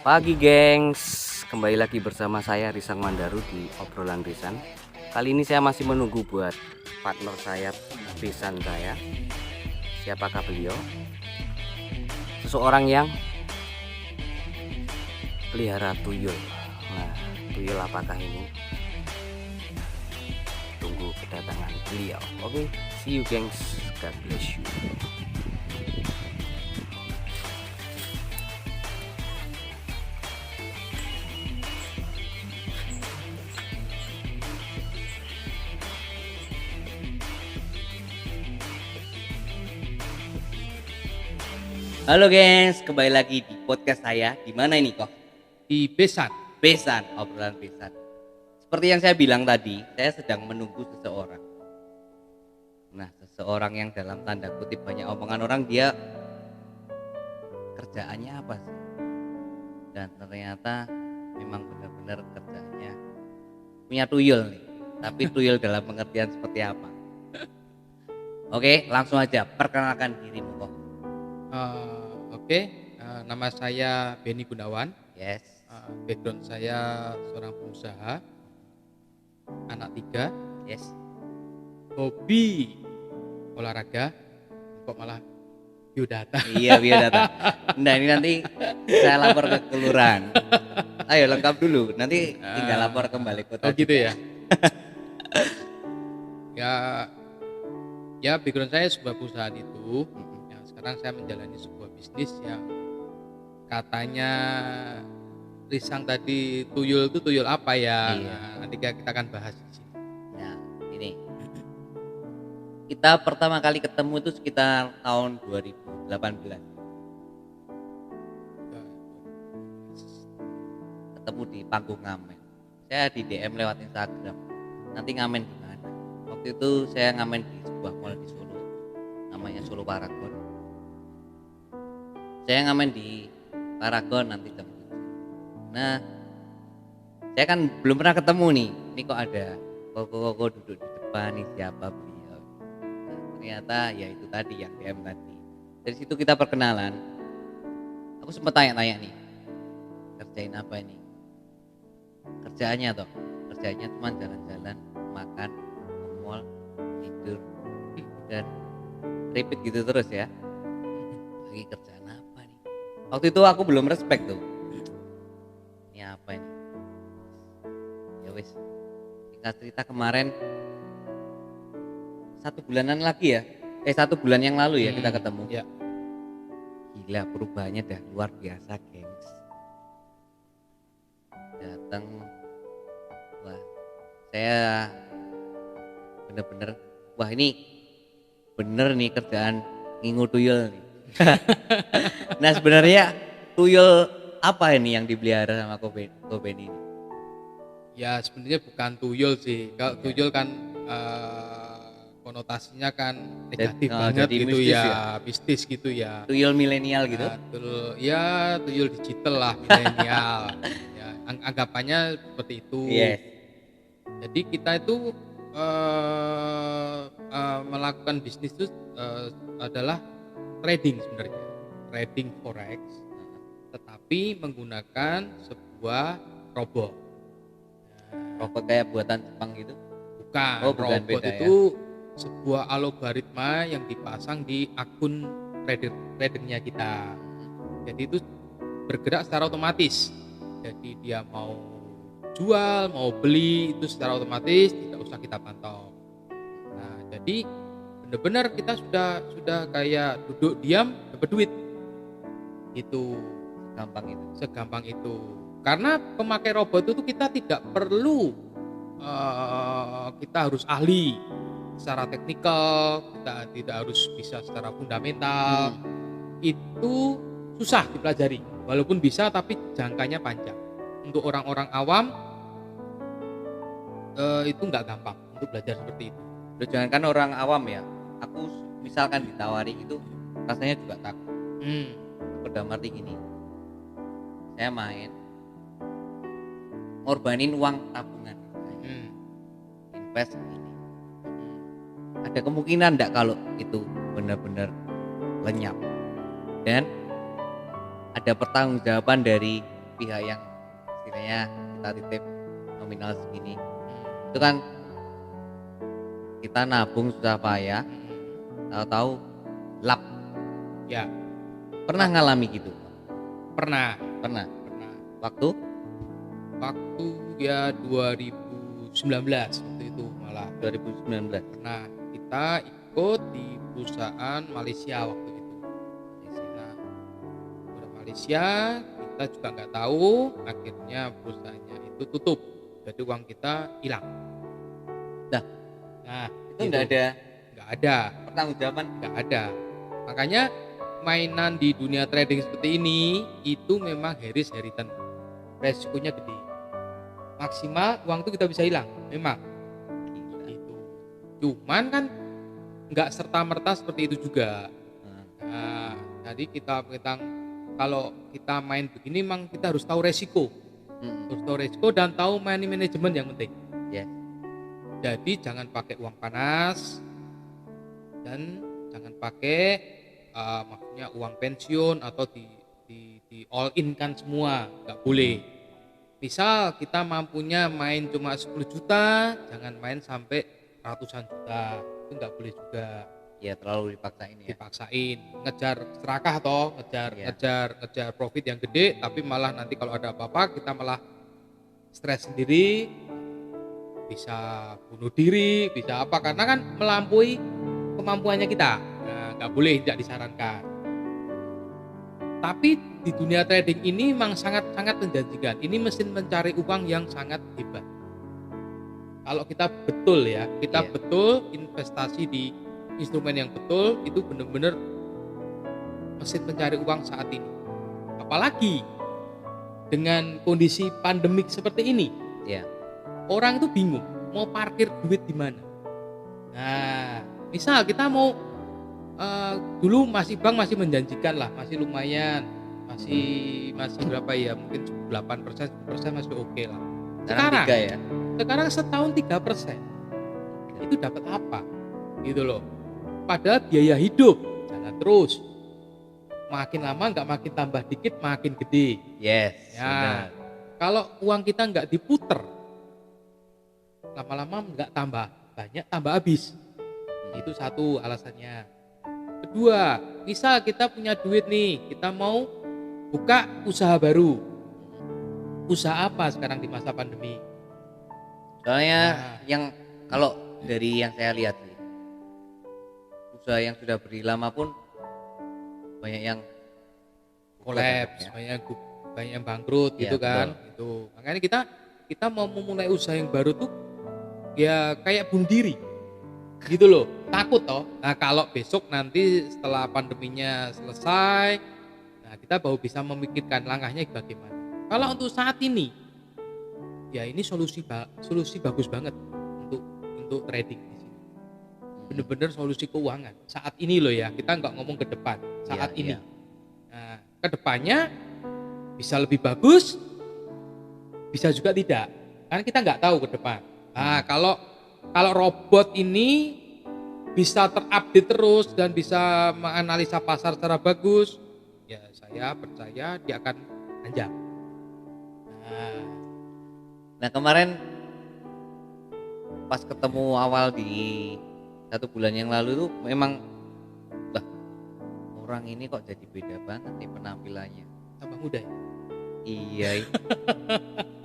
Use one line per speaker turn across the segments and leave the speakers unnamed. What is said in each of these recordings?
Pagi gengs, kembali lagi bersama saya Risang Mandaru di obrolan Risan. Kali ini saya masih menunggu buat partner saya, Risan saya. Siapakah beliau? Seseorang yang pelihara tuyul. Nah, tuyul apakah ini? Tunggu kedatangan beliau. Oke, see you gengs. God bless you. Halo gengs, kembali lagi di podcast saya. Di mana ini kok?
Di Besan.
Besan, obrolan Besan. Seperti yang saya bilang tadi, saya sedang menunggu seseorang. Nah, seseorang yang dalam tanda kutip banyak omongan orang, dia kerjaannya apa sih? Dan ternyata memang benar-benar kerjaannya punya tuyul nih. Tapi tuyul dalam pengertian seperti apa? Oke, langsung aja perkenalkan dirimu kok.
Oke, nama saya Benny Gunawan.
Yes.
Background saya seorang pengusaha, anak 3,
Yes.
hobi olahraga, kok malah biodata.
Iya, biodata. Nah, ini nanti saya lapor ke kelurahan. Ayo lengkap dulu, nanti tinggal lapor kembali kota.
Oh gitu
juga.
ya. Ya, background saya sebuah perusahaan itu. Ya, sekarang saya menjalani sebuah bisnis yang katanya Risang tadi tuyul itu tuyul apa ya?
Iya.
Nah, nanti kita akan bahas di sini.
Nah, ini kita pertama kali ketemu itu sekitar tahun 2018. Ketemu di panggung ngamen. Saya di DM lewat Instagram. Nanti ngamen di mana? Waktu itu saya ngamen di sebuah mall di Solo. Namanya Solo Paragon. Saya ngamen di Paragon nanti jam 7. Nah, saya kan belum pernah ketemu nih. Ini kok ada koko duduk di depan nih, siapa beliau? Nah, ternyata ya itu tadi yang DM tadi. Dari situ kita perkenalan. Aku sempat tanya-tanya nih, kerjain apa ini? Kerjaannya toh, kerjanya cuma jalan-jalan, makan, ke mall, tidur, dan repeat gitu terus ya. Lagi kerjaan apa nih? Waktu itu aku belum respect tuh. Ini apa ini? Ya wis. Singkat cerita kemarin 1 bulanan lagi ya. 1 bulan yang lalu ya kita ketemu.
Ya.
Gila, perubahannya dah luar biasa, gengs. Datang, wah, saya bener-bener, wah ini bener nih kerjaan ngingu tuyul nih. Nah, sebenarnya tuyul apa ini yang dipelihara sama Koben ini?
Ya sebenarnya bukan tuyul sih. Kalau
Iya.
tuyul kan konotasinya kan negatif banget
jadi
gitu
mistis
ya, mistis gitu ya.
Tuyul milenial gitu?
Tuyul digital lah, milenial. Ya, anggapannya seperti itu.
Yes.
Jadi kita itu melakukan bisnis itu adalah trading sebenarnya, trading forex, tetapi menggunakan sebuah robot.
Robot kayak buatan Jepang gitu?
Bukan,
Oh, bukan,
robot
beda
itu sebuah algoritma yang dipasang di akun tradernya kita. Jadi itu bergerak secara otomatis. Jadi dia mau jual, mau beli itu secara otomatis, tidak usah kita pantau. Nah, jadi benar-benar kita sudah kayak duduk diam dapat duit. Itu segampang itu. Karena pemakai robot itu kita tidak perlu kita harus ahli secara teknikal, kita tidak harus bisa secara fundamental. Itu susah dipelajari, walaupun bisa tapi jangkanya panjang. Untuk orang-orang awam itu nggak gampang untuk belajar seperti itu.
Jangan kan orang awam ya, aku misalkan ditawari itu rasanya juga takut. Dalam arti gini, saya main ngorbanin uang tabungan, invest ini. Ada kemungkinan enggak kalau itu benar-benar lenyap dan ada pertanggungjawaban dari pihak yang istilahnya kita titip nominal segini, itu kan kita nabung susah payah, tahu-tahu lap.
Ya,
Pernah ngalami gitu?
pernah.
Pernah.
Pernah.
Waktu
Waktu ya 2019 waktu itu malah
2019.
pernah kita ikut di perusahaan Malaysia waktu itu. Nah, perusahaan Malaysia kita juga nggak tahu, akhirnya perusahaannya itu tutup, jadi uang kita hilang.
Dah.
Nah,
Itu nggak ada
nggak ada,
pertanggungjawaban.
nggak ada. Makanya mainan di dunia trading seperti ini itu memang Harris Harriton, resikonya gede. Maksimal uang itu kita bisa hilang, memang. Gitu. Cuman kan nggak serta merta seperti itu juga. Nah, jadi kita kalau kita main begini, memang kita harus tahu resiko, harus tahu resiko dan tahu money management yang penting.
Yes.
Jadi jangan pakai uang panas dan jangan pakai maksudnya uang pensiun atau di all in kan semua, nggak boleh. Misal kita mampunya main cuma 10 juta, jangan main sampai ratusan juta, itu nggak boleh juga.
Ya terlalu dipaksain ya.
Dipaksain, ngejar serakah toh, ngejar profit yang gede, tapi malah nanti kalau ada apa-apa kita malah stres sendiri, bisa bunuh diri, bisa apa, karena kan melampaui kemampuannya kita. Nah, nggak boleh, tidak disarankan. Tapi di dunia trading ini memang sangat-sangat menjanjikan. Ini mesin mencari uang yang sangat hebat. Kalau kita betul ya, kita
Iya.
betul investasi di instrumen yang betul, itu benar-benar mesin mencari uang saat ini. Apalagi dengan kondisi pandemik seperti ini,
Iya.
orang itu bingung mau parkir duit di mana. Nah, misal kita mau dulu bank masih menjanjikan lah, masih lumayan, masih berapa ya, mungkin 8%, 10% masih oke lah.
Sekarang 3 ya.
Sekarang setahun 3%. Itu dapat apa? Gitu loh. Padahal biaya hidup jalan terus. Makin lama nggak makin tambah dikit, makin gede.
Yes.
Ya,
Benar.
kalau uang kita nggak diputer, lama-lama nggak tambah banyak, tambah habis. Itu satu alasannya. Kedua, misal kita punya duit nih, kita mau buka usaha baru. Usaha apa sekarang di masa pandemi?
Soalnya
Nah.
yang kalau dari yang saya lihat sih, usaha yang sudah berdiri lama pun banyak yang
Kolaps,
ya.
banyak yang bangkrut
Iya,
gitu kan. Itu. Makanya kita mau memulai usaha yang baru tuh ya kayak bunuh diri. Gitu loh, takut toh. Nah, kalau besok nanti setelah pandeminya selesai, nah kita baru bisa memikirkan langkahnya bagaimana. Kalau untuk saat ini, ya ini solusi bagus banget untuk trading di sini. Bener-bener solusi keuangan saat ini loh ya. Kita nggak ngomong ke depan, saat
Iya,
ini.
iya.
Nah, ke depannya bisa lebih bagus, bisa juga tidak. Karena kita nggak tahu ke depan. Nah, kalau robot ini bisa terupdate terus dan bisa menganalisa pasar secara bagus, ya saya percaya dia akan panjang.
Nah kemarin pas ketemu awal di 1 bulan yang lalu tuh memang orang ini kok jadi beda banget nih penampilannya.
Tambah muda ya?
Iya.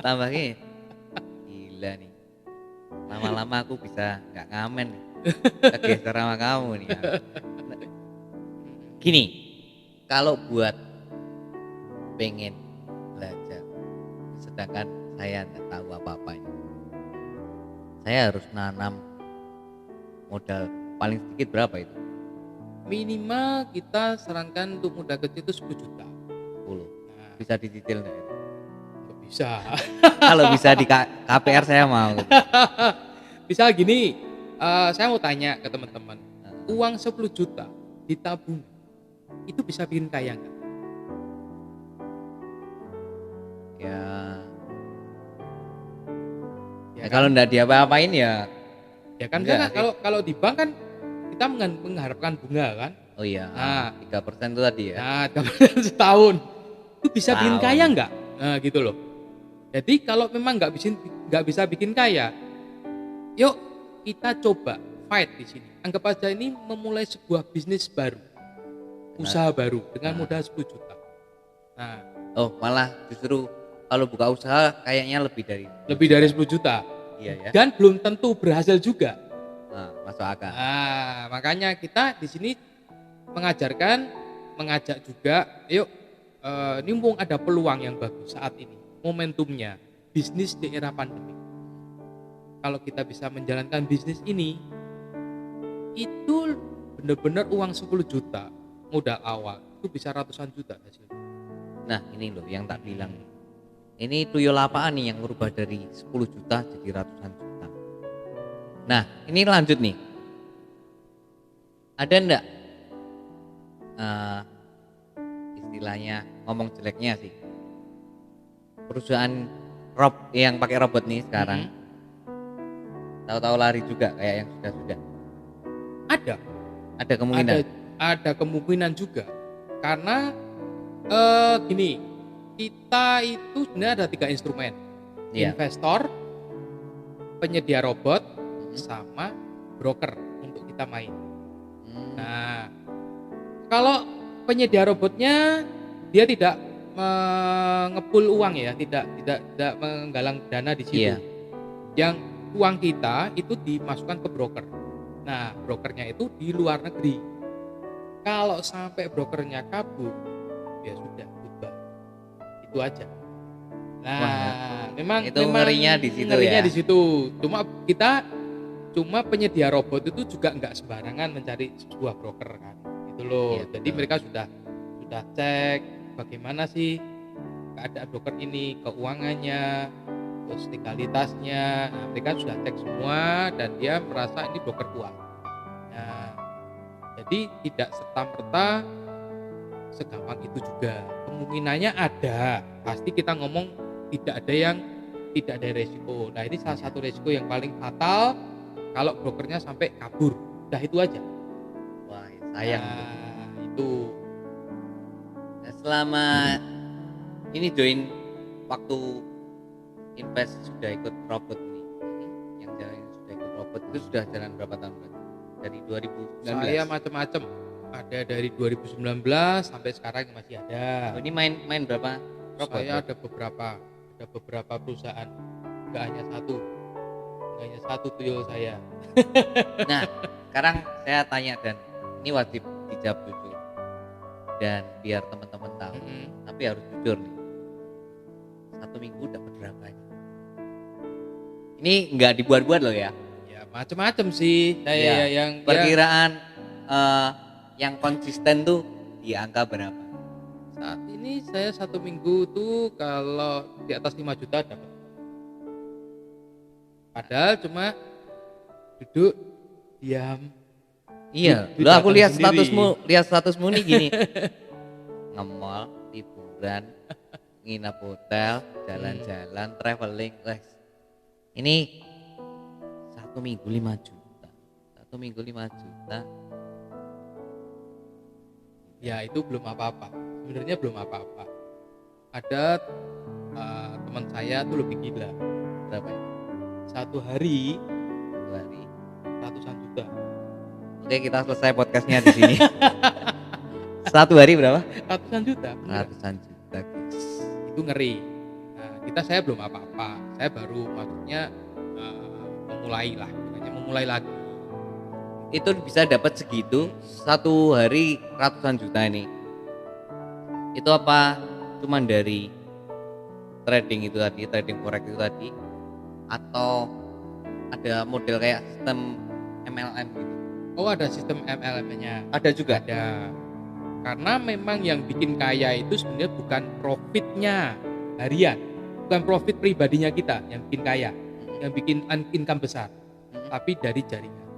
Tambahnya gila nih. Lama-lama aku bisa nggak ngamen nih. Kegeser sama kamu nih. Gini, kalau buat pengen belajar, sedangkan saya nggak tahu apa-apanya, saya harus nanam modal paling sedikit berapa itu?
Minimal kita sarankan untuk modal kecil itu 10 juta.
10.
Nah,
Bisa dicicil nggak itu?
nggak bisa.
Kalau bisa di KPR saya mau.
Misal gini, saya mau tanya ke teman-teman, uang 10 juta ditabung itu bisa bikin kaya nggak?
Ya,
Ya
ya kalau nggak diapa-apain ya.
Ya kan,
Enggak
misalkan
sih.
kalau di bank kan kita mengharapkan bunga kan.
Oh iya,
Nah.
3% itu tadi ya.
Nah, dapat setahun itu bisa bikin
Setahun.
kaya nggak? Nah, gitu loh. Jadi kalau memang nggak bisa bikin kaya, yuk kita coba fight di sini. Anggap aja ini memulai sebuah bisnis baru, usaha baru dengan
Nah.
modal 10 juta. Nah,
Oh, malah justru kalau buka usaha kayaknya
lebih dari 10 juta.
Iya ya.
Dan belum tentu berhasil juga.
Nah, masuk akal.
Nah, makanya kita di sini mengajarkan, mengajak juga, yuk ini mumpung ada peluang yang bagus saat ini, momentumnya, bisnis di era pandemi. Kalau kita bisa menjalankan bisnis ini, itu benar-benar uang 10 juta modal awal, itu bisa ratusan juta hasilnya.
Nah, ini loh yang tak bilang. Ini tuyul apaan nih yang merubah dari 10 juta jadi ratusan juta. Nah, ini lanjut nih. Ada enggak istilahnya ngomong jeleknya sih, perusahaan yang pakai robot nih sekarang tahu-tahu lari juga kayak yang sudah ada kemungkinan.
Ada kemungkinan juga, karena gini, kita itu sebenarnya ada 3 instrumen.
Iya.
Investor, penyedia robot, sama broker untuk kita main. Nah, kalau penyedia robotnya dia tidak mengepul uang ya, tidak menggalang dana di situ.
Iya.
Yang uang kita itu dimasukkan ke broker. Nah, brokernya itu di luar negeri. Kalau sampai brokernya kabur, ya sudah, goodbye. Itu aja. Nah,
Wah,
memang
ngerinya di situ
ngerinya
ya.
di situ. Cuma penyedia robot itu juga nggak sembarangan mencari sebuah broker kan, gitu loh.
Iya,
Jadi
betul.
mereka sudah cek bagaimana sih keadaan broker ini, keuangannya, terus legalitasnya. Nah, mereka sudah cek semua dan dia merasa ini broker kuat. Nah, jadi tidak serta-merta segampang itu juga. Kemungkinannya ada. Pasti kita ngomong tidak ada resiko. Nah, ini salah satu resiko yang paling fatal kalau brokernya sampai kabur. Udah itu aja.
Wah, sayang.
Nah, itu.
Nah, selama ini join waktu invest sudah ikut robot nih, yang jalan sudah ikut robot itu sudah jalan berapa tahun berarti? Dari 2019.
Saya macam-macam. Ada dari 2019 sampai sekarang masih ada.
Oh, ini main berapa robot?
Saya ada beberapa perusahaan, nggak hanya satu tuyul saya.
Nah, sekarang saya tanya dan ini wajib dijawab jujur dan biar teman-teman tahu. Tapi harus jujur nih. 1 minggu dapat berapa ini? Ini nggak dibuat-buat loh ya.
Ya macam-macam sih. Saya yang
perkiraan yang konsisten tuh di angka berapa?
Saat ini saya 1 minggu tuh kalau di atas 5 juta dapat. Padahal cuma duduk diam.
Iya,
Di
lo aku lihat
sendiri.
statusmu nih gini. Nge-mall, liburan, nginap hotel, jalan-jalan, traveling, guys. Ini 1 minggu 5 juta. 1 minggu 5 juta.
Ya itu belum apa-apa. Sebenarnya belum apa-apa. Ada teman saya tuh lebih gila.
Berapa ini?
1 hari
2 hari.
ratusan juta.
Oke, kita selesai podcastnya di sini. 1 hari berapa?
Ratusan juta. Beneran.
Ratusan juta, guys.
Itu ngeri. Nah, saya belum apa-apa. Saya baru maksudnya memulai lagi.
Itu bisa dapat segitu 1 hari ratusan juta ini. Itu apa cuman dari trading itu tadi, trading forex itu tadi, atau ada model kayak sistem MLM gitu?
Oh, ada sistem MLM-nya.
Ada juga.
Ada. Karena memang yang bikin kaya itu sebenarnya bukan profitnya harian, bukan profit pribadinya kita yang bikin kaya, yang bikin income besar, tapi dari jaringan.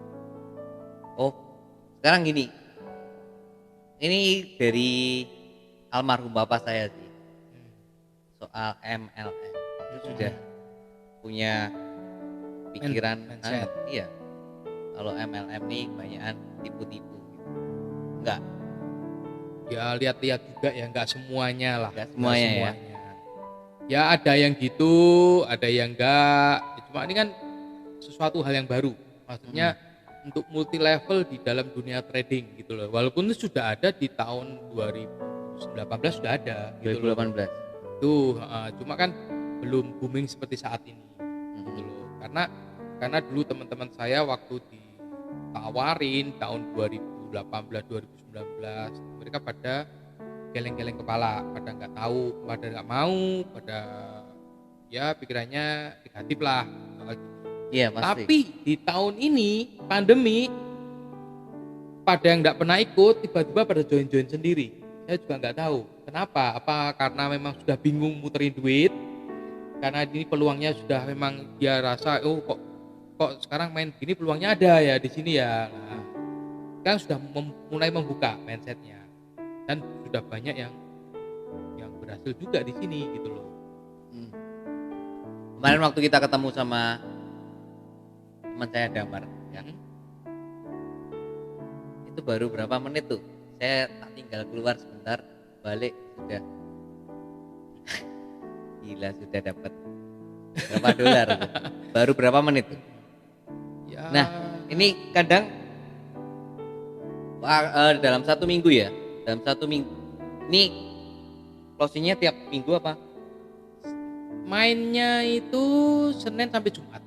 Oh, sekarang gini, ini dari almarhum bapak saya sih, soal MLM itu sudah punya pikiran,
mindset.
iya, kalau MLM nih banyakan tipu-tipu, gitu. Enggak?
Ya lihat-lihat juga ya, nggak semuanya lah.
Nggak semuanya ya.
Ya ada yang gitu, ada yang enggak. Cuma ini kan sesuatu hal yang baru. Maksudnya untuk multi level di dalam dunia trading gitu loh. Walaupun itu sudah ada di tahun 2018 sudah ada gitu loh.
2018.
Tuh, cuma kan belum booming seperti saat ini gitu
Mm-mm.
loh. Karena dulu teman-teman saya waktu ditawarin tahun 2018 2019 mereka pada geleng-geleng kepala, pada nggak tahu, pada nggak mau, pada ya pikirannya negatif lah soal gini.
Iya pasti.
Tapi di tahun ini pandemi, pada yang nggak pernah ikut tiba-tiba pada join-join sendiri. Saya juga nggak tahu kenapa. Apa karena memang sudah bingung muterin duit? Karena ini peluangnya sudah memang dia rasa oh kok sekarang main gini peluangnya ada ya di sini ya. Nah, kan sudah mulai membuka mindsetnya dan sudah banyak yang berhasil juga di sini gitu loh.
Hmm. Kemarin waktu kita ketemu sama teman saya Damar, ya,
Hmm.
itu baru berapa menit tuh? Saya tak tinggal keluar sebentar, balik sudah gila sudah dapat berapa dolar tuh. Baru berapa menit tuh?
Ya,
Nah, ini kadang dalam 1 minggu ya, dalam 1 minggu. Ini closingnya tiap minggu apa?
mainnya itu Senin sampai Jumat.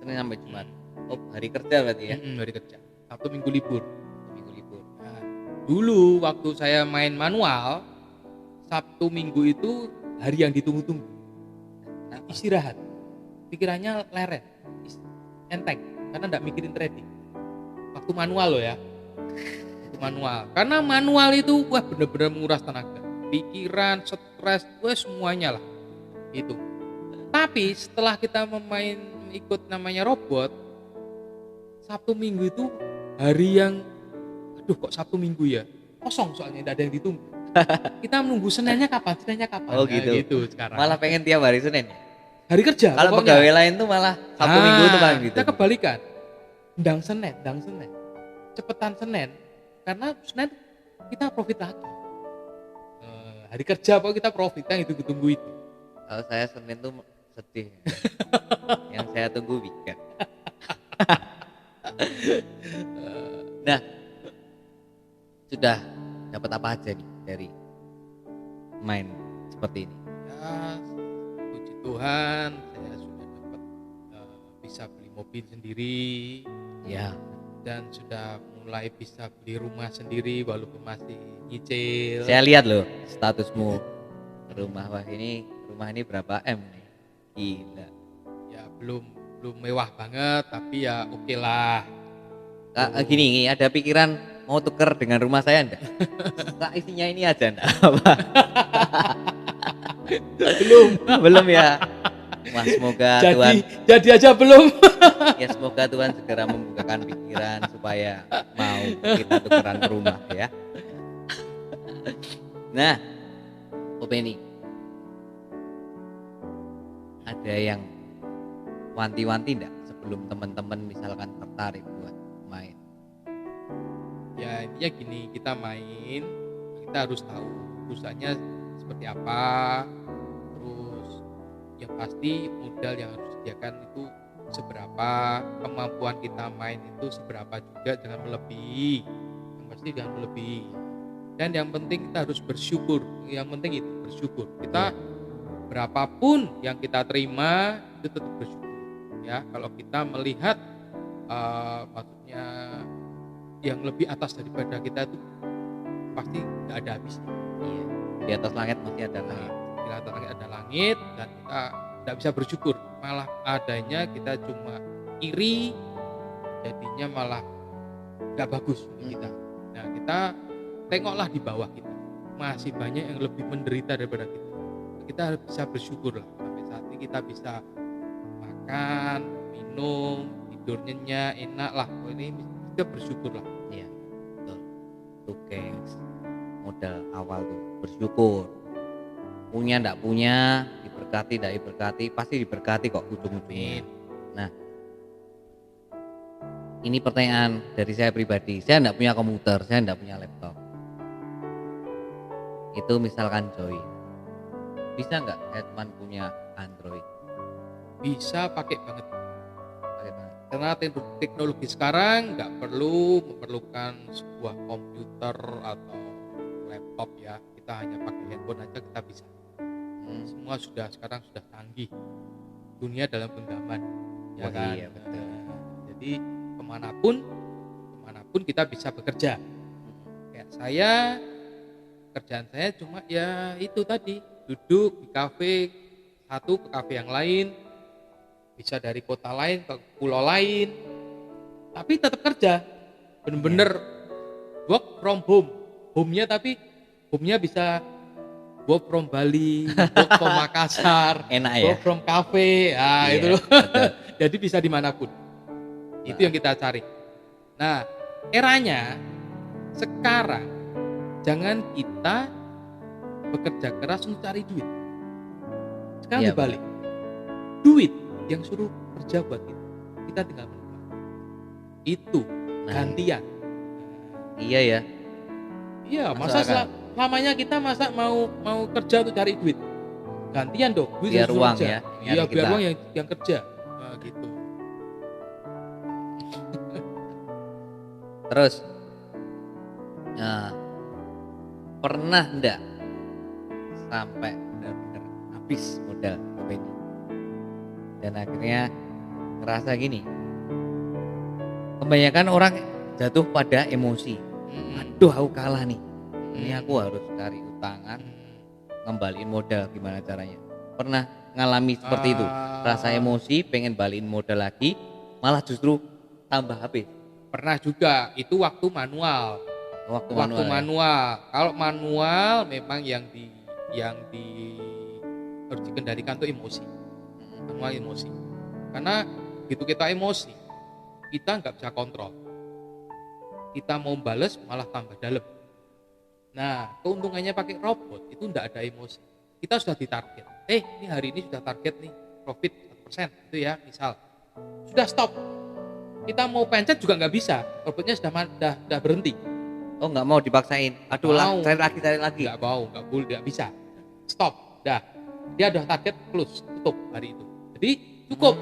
Senin sampai Jumat. Oh, hari kerja berarti ya?
Hari kerja. Sabtu Minggu libur.
Minggu libur.
Nah, dulu waktu saya main manual, Sabtu Minggu itu hari yang ditunggu-tunggu.
Kenapa?
Istirahat. Pikirannya leren, enteng, karena enggak mikirin trading. Waktu manual loh ya. Waktu manual. Karena manual itu wah bener-bener menguras tenaga. Pikiran, stres, wah semuanya lah. Itu. Tapi setelah kita ikut namanya robot, Sabtu Minggu itu hari yang aduh kok Sabtu Minggu ya kosong soalnya tidak ada yang ditunggu. Kita menunggu Seninnya kapan
Oh
nah,
gitu.
gitu sekarang
Malah pengen tiap hari Senin ya?
hari kerja
Kalau
pokoknya.
pegawai lain tuh malah Sabtu Minggu tuh paling gitu.
Kita kebalikan, dang Senin cepetan Senin karena Senin kita profit lagi. Hari kerja pokoknya kita profit yang itu tunggu itu.
Kalau saya Senin tuh sedih. Yang saya tunggu weekend. Nah, sudah dapat apa aja nih dari main seperti ini?
Ya, puji Tuhan saya sudah dapat bisa beli mobil sendiri
Ya,
dan sudah mulai bisa beli rumah sendiri walaupun masih nyicil.
saya lihat loh statusmu rumah. Wah, ini rumah ini berapa M nih? Gila.
Ya belum mewah banget tapi ya oke lah.
Gini, ada pikiran mau tuker dengan rumah saya enggak? Kak, isinya ini aja enggak apa? Belum ya. Wah, semoga Tuhan
Jadi aja belum.
ya semoga Tuhan segera membukakan pikiran supaya mau kita tukeran rumah ya. Nah, Openi, ada yang wanti-wanti enggak sebelum teman-teman misalkan tertarik buat main?
Ya intinya gini, kita main kita harus tahu perusahaannya seperti apa, terus yang pasti modal yang harus disediakan itu seberapa, kemampuan kita main itu seberapa juga, jangan melebihi, yang pasti jangan melebihi. Dan yang penting kita harus bersyukur, yang penting itu bersyukur. Kita berapapun yang kita terima itu tetap bersyukur ya. Kalau kita melihat maksudnya yang lebih atas daripada kita itu pasti nggak ada habisnya.
Iya. Di atas langit masih ada langit.
Di atas langit ada langit dan kita nggak bisa bersyukur, malah adanya kita cuma iri, jadinya malah nggak bagus untuk kita. Nah kita tengoklah di bawah kita, masih banyak yang lebih menderita daripada kita. Kita bisa bersyukur lah sampai saat ini kita bisa makan, minum, tidur nyenyak, enak lah. Ini kita bersyukur lah.
Iya, betul. Tuh gengs, modal awal tuh bersyukur. Punya ndak punya, diberkati ndak diberkati, pasti diberkati kok ujung-ujungnya. Nah, ini pertanyaan dari saya pribadi. Saya ndak punya komputer, saya ndak punya laptop. Itu misalkan Joy Bisa nggak Hetman punya Android?
Bisa pakai banget.
Pakai banget.
Karena teknologi sekarang nggak perlu memerlukan sebuah komputer atau laptop ya. Kita hanya pakai handphone aja kita bisa. Semua sekarang sudah canggih. Dunia dalam genggaman, ya
Oh
kan?
iya, betul.
Jadi kemanapun kita bisa bekerja. Kayak saya, kerjaan saya cuma ya itu tadi, duduk di kafe satu ke kafe yang lain, bisa dari kota lain ke pulau lain, tapi tetap kerja. Bener-bener work from home. Home-nya bisa work from Bali, work from Makassar,
Enak ya?
work from cafe,
Iya,
itu loh.
betul.
Jadi bisa dimanapun. Itu yang kita cari. Nah, eranya sekarang jangan kita bekerja keras untuk cari duit. Sekarang
Iya,
dibalik. Duit yang suruh kerja buat kita. Kita tinggal menikmati. Itu
Nah,
gantian.
iya ya.
Iya,
Masuk
masa
akal.
lamanya kita masa mau kerja untuk cari duit. Gantian dong, duit
Biar
yang suruh
uang
kerja.
ya,
Iya,
nyari
biar
kita.
uang yang kerja. Nah, gitu.
Terus, nah, pernah enggak sampai benar-benar habis modal ini? Dan akhirnya ngerasa gini, kebanyakan orang jatuh pada emosi. Aduh, aku kalah nih. Ini aku harus cari utangan, ngembaliin modal, gimana caranya? Pernah ngalami seperti itu? Rasa emosi, pengen balikin modal lagi, malah justru tambah habis.
Pernah juga, itu waktu manual.
Waktu
Waktu
manual. Ya?
manual. Kalau manual memang yang harus dikendalikan tuh emosi. Manual emosi. Karena begitu kita emosi, kita nggak bisa kontrol. Kita mau bales malah tambah dalam. Nah, keuntungannya pakai robot itu nggak ada emosi. Kita sudah ditarget. Ini hari ini sudah target nih, profit 1% itu ya, misal. Sudah stop. Kita mau pencet juga nggak bisa. Robotnya sudah berhenti.
Oh, nggak mau dipaksain. Aduh,
Mau.
cari lagi.
Nggak mau, nggak boleh, nggak bisa. Stop, dah. Dia udah target close, tutup hari itu. Jadi cukup.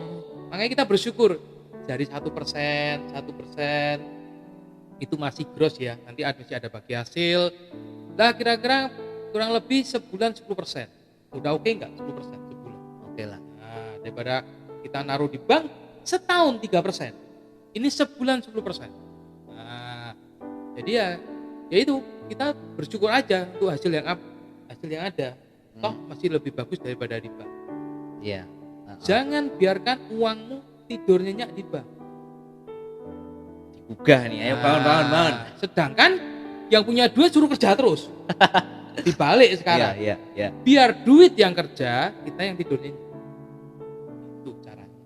Makanya kita bersyukur dari 1%, itu masih gross ya. Nanti masih ada bagi hasil. Nah, kira-kira kurang lebih sebulan 10%. Udah oke nggak 10% sebulan?
Oke lah.
Nah, daripada kita naruh di bank setahun 3%. Ini sebulan 10%. Nah, jadi ya itu kita bersyukur aja untuk hasil yang ada. Toh masih lebih bagus daripada di bank.
Iya.
Jangan biarkan uangmu tidur nyenyak di bank.
Digugah nih, ayo bangun.
Sedangkan yang punya duit suruh kerja terus. Dibalik sekarang.
Iya.
Biar duit yang kerja, kita yang tidur nyenyak. Itu caranya.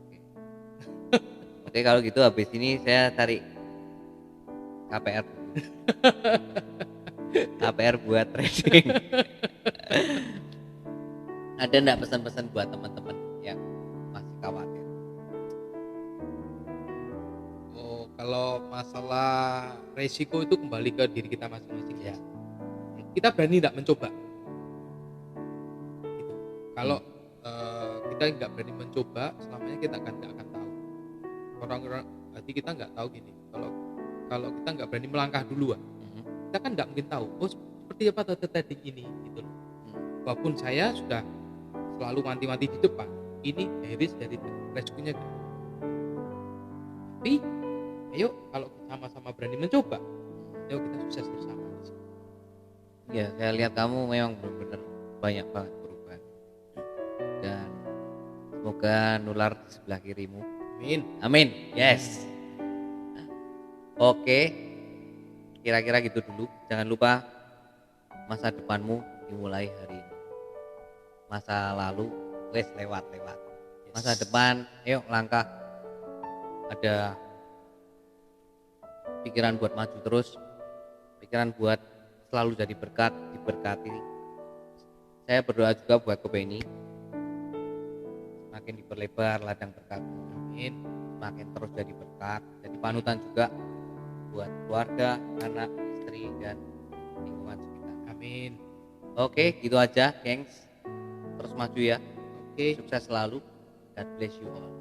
Oke, kalau gitu habis ini saya cari KPR. KPR buat trading. Ada enggak pesan-pesan buat teman-teman yang masih khawatir?
Oh, kalau masalah resiko itu kembali ke diri kita masing-masing ya. Kita berani enggak mencoba? Gitu. Kalau kita nggak berani mencoba, selamanya kita nggak akan tahu. Orang-orang, berarti kita nggak tahu gini. Kalau kita nggak berani melangkah duluan, kita kan nggak mungkin tahu. Oh, seperti apa trading ini, gitu loh. Walaupun saya sudah selalu wanti-wanti di depan, ini high risk dari resikonya gede. Tapi, ayo kalau sama-sama berani mencoba, ayo kita sukses bersama.
Ya, saya lihat kamu memang benar-benar banyak banget perubahan. Dan semoga nular di sebelah kirimu. Amin. Yes. Oke. Kira-kira gitu dulu. Jangan lupa masa depanmu dimulai hari ini. Masa lalu wes lewat. Masa depan, ayo langkah. Ada pikiran buat maju terus. Pikiran buat selalu jadi berkat, diberkati. Saya berdoa juga buat Kopeni. Makin diperlebar ladang berkat. Amin. Makin terus jadi berkat, jadi panutan juga buat keluarga, anak, istri dan lingkungan sekitar.
Amin.
Oke, gitu aja, gengs. terus maju ya.
Oke.
Sukses selalu. God bless you all.